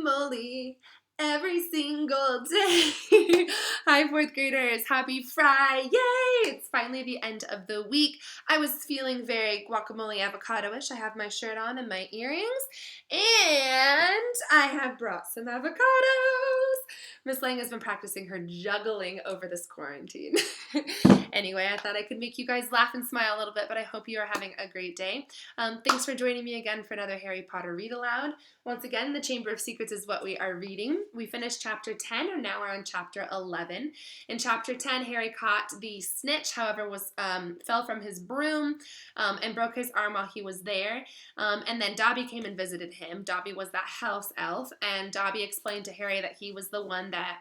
guacamole every single day. Hi, fourth graders. Happy Friday. Yay! It's finally the end of the week. I was feeling very guacamole avocado-ish. I have my shirt on and my earrings, and I have brought some avocados. Miss Lang has been practicing her juggling over this quarantine. Anyway, I thought I could make you guys laugh and smile a little bit, but I hope you are having a great day. Thanks for joining me again for another Harry Potter Read Aloud. Once again, The Chamber of Secrets is what we are reading. We finished chapter 10, and now we're on chapter 11. In chapter 10, Harry caught the snitch, however, fell from his broom and broke his arm while he was there. And then Dobby came and visited him. Dobby was that house elf, and Dobby explained to Harry that he was the one that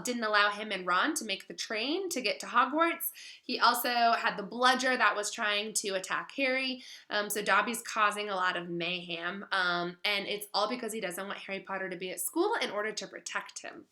didn't allow him and Ron to make the train to get to Hogwarts. He also had the bludger that was trying to attack Harry. So Dobby's causing a lot of mayhem. And it's all because he doesn't want Harry Potter to be at school in order to protect him.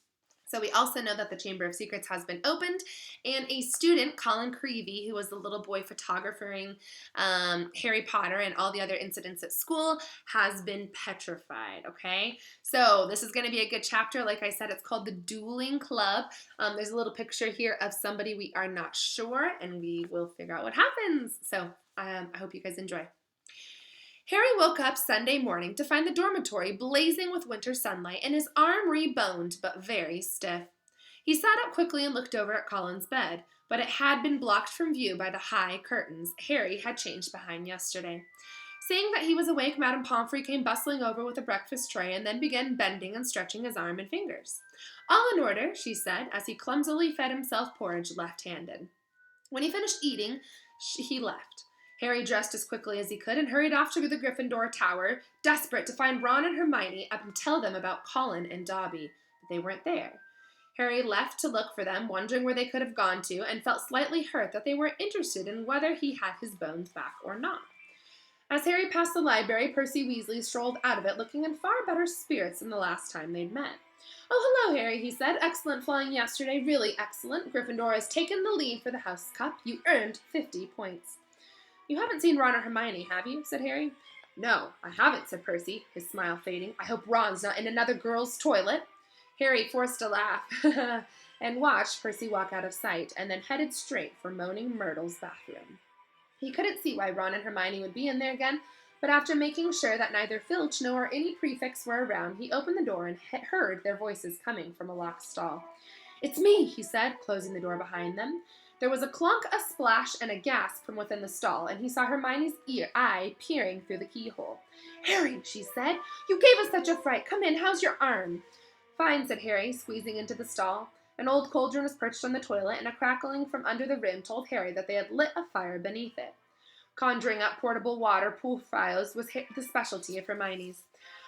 So we also know that the Chamber of Secrets has been opened, and a student, Colin Creevey, who was the little boy photographing Harry Potter and all the other incidents at school, has been petrified, okay? So this is going to be a good chapter. Like I said, it's called The Dueling Club. There's a little picture here of somebody we are not sure, and we will figure out what happens. So I hope you guys enjoy. Harry woke up Sunday morning to find the dormitory blazing with winter sunlight and his arm reboned but very stiff. He sat up quickly and looked over at Colin's bed, but it had been blocked from view by the high curtains Harry had changed behind yesterday. Seeing that he was awake, Madame Pomfrey came bustling over with a breakfast tray and then began bending and stretching his arm and fingers. "All in order," she said, as he clumsily fed himself porridge left-handed. When he finished eating, he left. Harry dressed as quickly as he could and hurried off to the Gryffindor Tower, desperate to find Ron and Hermione and tell them about Colin and Dobby. But they weren't there. Harry left to look for them, wondering where they could have gone to, and felt slightly hurt that they weren't interested in whether he had his bones back or not. As Harry passed the library, Percy Weasley strolled out of it looking in far better spirits than the last time they'd met. "Oh, hello, Harry," he said. "Excellent flying yesterday, really excellent. Gryffindor has taken the lead for the House Cup. You earned 50 points. "You haven't seen Ron or Hermione, have you?" said Harry. "No, I haven't," said Percy, his smile fading. "I hope Ron's not in another girl's toilet." Harry forced a laugh and watched Percy walk out of sight and then headed straight for Moaning Myrtle's bathroom. He couldn't see why Ron and Hermione would be in there again, but after making sure that neither Filch nor any prefects were around, he opened the door and heard their voices coming from a locked stall. "It's me," he said, closing the door behind them. There was a clunk, a splash, and a gasp from within the stall, and he saw Hermione's eye peering through the keyhole. "Harry," she said, "you gave us such a fright. Come in, how's your arm?" "Fine," said Harry, squeezing into the stall. An old cauldron was perched on the toilet, and a crackling from under the rim told Harry that they had lit a fire beneath it. Conjuring up portable water purifiers was the specialty of Hermione's.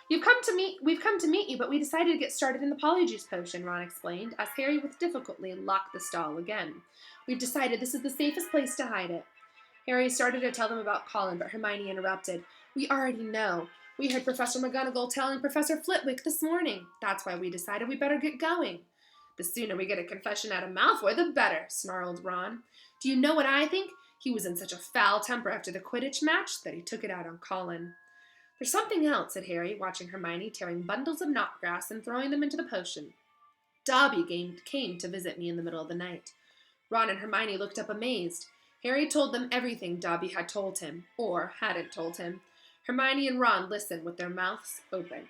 We've come to meet you, but we decided to get started in the Polyjuice Potion," Ron explained, as Harry with difficulty locked the stall again. "We've decided this is the safest place to hide it." Harry started to tell them about Colin, but Hermione interrupted. "We already know. We heard Professor McGonagall telling Professor Flitwick this morning. That's why we decided we better get going." "The sooner we get a confession out of Malfoy, the better," snarled Ron. "Do you know what I think? He was in such a foul temper after the Quidditch match that he took it out on Colin." "There's something else," said Harry, watching Hermione tearing bundles of knotgrass and throwing them into the potion. "Dobby came to visit me in the middle of the night." Ron and Hermione looked up amazed. Harry told them everything Dobby had told him, or hadn't told him. Hermione and Ron listened with their mouths open.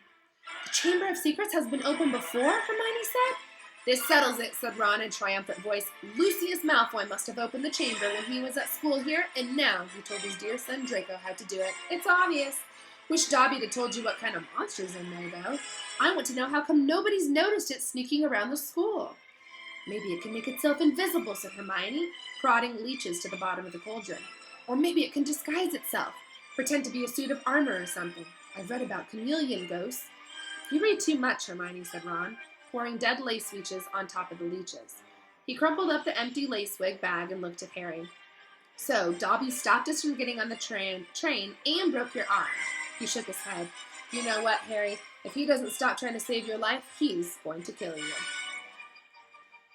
"The Chamber of Secrets has been opened before?" Hermione said. "This settles it," said Ron in triumphant voice. "Lucius Malfoy must have opened the chamber when he was at school here, and now he told his dear son Draco how to do it. It's obvious. Wish Dobby had told you what kind of monster's in there, though. I want to know how come nobody's noticed it sneaking around the school." "Maybe it can make itself invisible," said Hermione, prodding leeches to the bottom of the cauldron. "Or maybe it can disguise itself, pretend to be a suit of armor or something. I've read about chameleon ghosts." "You read too much," Hermione said Ron, pouring dead lace leeches on top of the leeches. He crumpled up the empty lace wig bag and looked at Harry. "So, Dobby stopped us from getting on the train and broke your arm." He shook his head. "You know what, Harry? If he doesn't stop trying to save your life, he's going to kill you."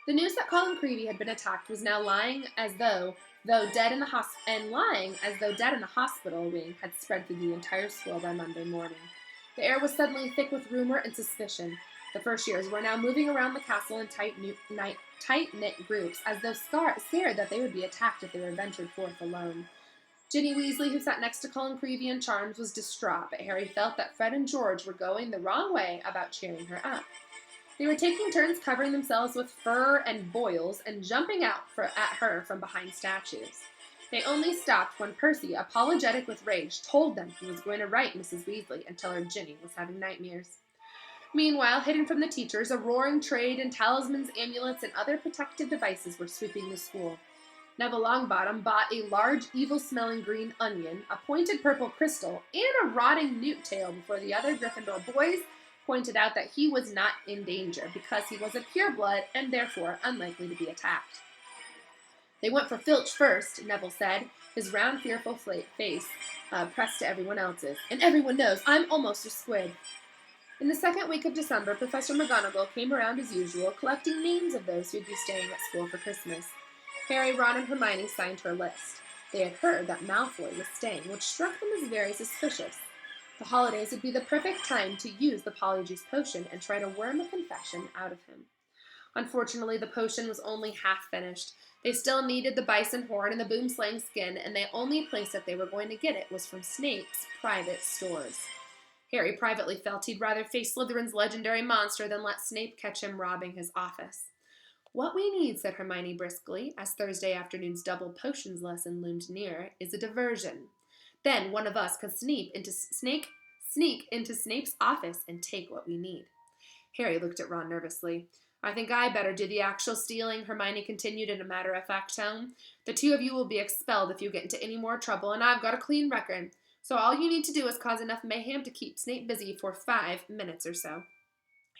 The news that Colin Creevey had been attacked was now lying as though dead in the hospital wing had spread through the entire school by Monday morning. The air was suddenly thick with rumor and suspicion. The first years were now moving around the castle in tight-knit groups, as though scared that they would be attacked if they were ventured forth alone. Ginny Weasley, who sat next to Colin Creevey and Charms, was distraught, but Harry felt that Fred and George were going the wrong way about cheering her up. They were taking turns covering themselves with fur and boils and jumping out at her from behind statues. They only stopped when Percy, apologetic with rage, told them he was going to write Mrs. Weasley and tell her Ginny was having nightmares. Meanwhile, hidden from the teachers, a roaring trade in talismans, amulets, and other protective devices were sweeping the school. Neville Longbottom bought a large, evil-smelling green onion, a pointed purple crystal, and a rotting newt tail before the other Gryffindor boys pointed out that he was not in danger because he was a pureblood and therefore unlikely to be attacked. They went for Filch first, Neville said, his round, fearful face pressed to everyone else's. And everyone knows I'm almost a squid. In the second week of December, Professor McGonagall came around as usual, collecting names of those who would be staying at school for Christmas. Harry, Ron, and Hermione signed her list. They had heard that Malfoy was staying, which struck them as very suspicious. The holidays would be the perfect time to use the Polyjuice potion and try to worm a confession out of him. Unfortunately, the potion was only half finished. They still needed the bison horn and the boomslang skin, and the only place that they were going to get it was from Snape's private stores. Harry privately felt he'd rather face Slytherin's legendary monster than let Snape catch him robbing his office. "What we need," said Hermione briskly, as Thursday afternoon's double potions lesson loomed near, "is a diversion. Then one of us could sneak into Snape's office and take what we need." Harry looked at Ron nervously. "I think I better do the actual stealing," Hermione continued in a matter-of-fact tone. "The two of you will be expelled if you get into any more trouble, and I've got a clean record. So all you need to do is cause enough mayhem to keep Snape busy for 5 minutes or so."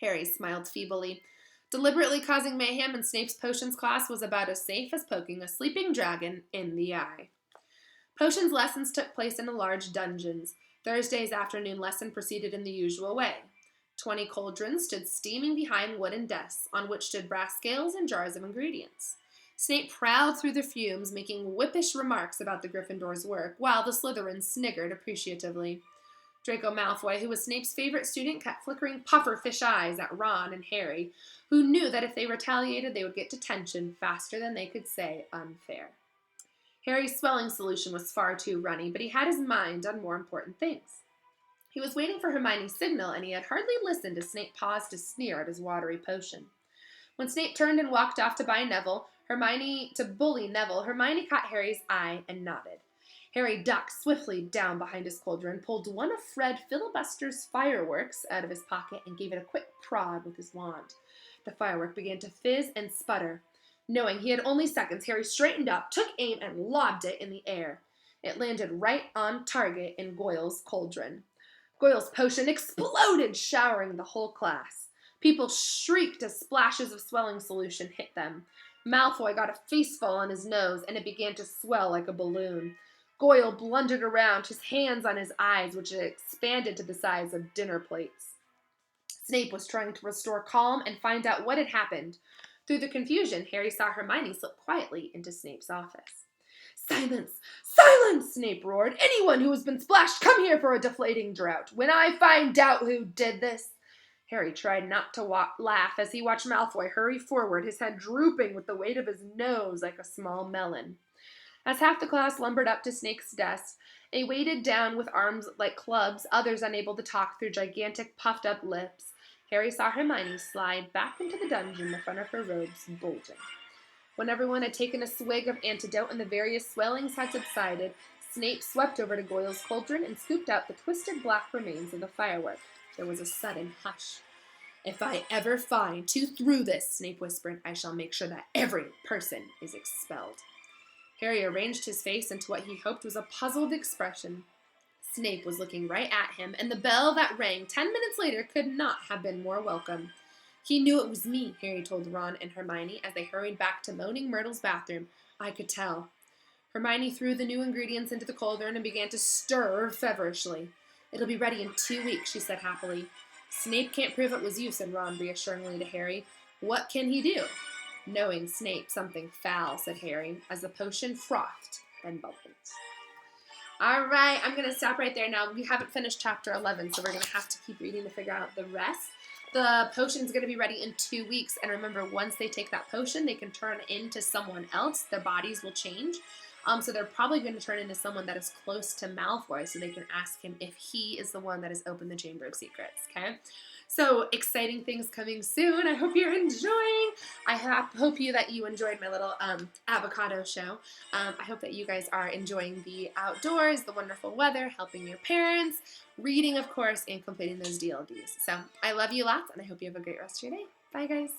Harry smiled feebly. Deliberately causing mayhem in Snape's potions class was about as safe as poking a sleeping dragon in the eye. Potions lessons took place in a large dungeons. Thursday's afternoon lesson proceeded in the usual way. 20 cauldrons stood steaming behind wooden desks, on which stood brass scales and jars of ingredients. Snape prowled through the fumes, making whippish remarks about the Gryffindor's work, while the Slytherins sniggered appreciatively. Draco Malfoy, who was Snape's favorite student, kept flickering pufferfish eyes at Ron and Harry, who knew that if they retaliated, they would get detention faster than they could say unfair. Harry's swelling solution was far too runny, but he had his mind on more important things. He was waiting for Hermione's signal, and he had hardly listened as Snape paused to sneer at his watery potion. When Snape turned and walked off to bully Neville, Hermione caught Harry's eye and nodded. Harry ducked swiftly down behind his cauldron, pulled one of Fred Filibuster's fireworks out of his pocket, and gave it a quick prod with his wand. The firework began to fizz and sputter. Knowing he had only seconds, Harry straightened up, took aim, and lobbed it in the air. It landed right on target in Goyle's cauldron. Goyle's potion exploded, showering the whole class. People shrieked as splashes of swelling solution hit them. Malfoy got a faceful on his nose, and it began to swell like a balloon. Goyle blundered around, his hands on his eyes, which had expanded to the size of dinner plates. Snape was trying to restore calm and find out what had happened. Through the confusion, Harry saw Hermione slip quietly into Snape's office. "Silence! Silence!" Snape roared. "Anyone who has been splashed, come here for a deflating draught. When I find out who did this..." Harry tried not to laugh as he watched Malfoy hurry forward, his head drooping with the weight of his nose like a small melon. As half the class lumbered up to Snape's desk, they weighted down with arms like clubs, others unable to talk through gigantic, puffed-up lips. Harry saw Hermione slide back into the dungeon, the front of her robes bulging. When everyone had taken a swig of antidote and the various swellings had subsided, Snape swept over to Goyle's cauldron and scooped out the twisted black remains of the firework. There was a sudden hush. "If I ever find two through this," Snape whispered, "I shall make sure that every person is expelled." Harry arranged his face into what he hoped was a puzzled expression. Snape was looking right at him, and the bell that rang 10 minutes later could not have been more welcome. "He knew it was me," Harry told Ron and Hermione as they hurried back to Moaning Myrtle's bathroom. "I could tell." Hermione threw the new ingredients into the cauldron and began to stir feverishly. "It'll be ready in 2 weeks," she said happily. "Snape can't prove it was you," said Ron reassuringly to Harry. "What can he do?" "Knowing Snape, something foul," said Harry, as the potion frothed and bubbled. All right, I'm going to stop right there now. We haven't finished chapter 11, so we're going to have to keep reading to figure out the rest. The potion's going to be ready in 2 weeks, and remember, once they take that potion, they can turn into someone else. Their bodies will change. So they're probably going to turn into someone that is close to Malfoy, so they can ask him if he is the one that has opened the Chamber of Secrets, okay? So exciting things coming soon. I hope you're enjoying. Hope that you enjoyed my little avocado show. I hope that you guys are enjoying the outdoors, the wonderful weather, helping your parents, reading, of course, and completing those DLDs. So I love you lots, and I hope you have a great rest of your day. Bye, guys.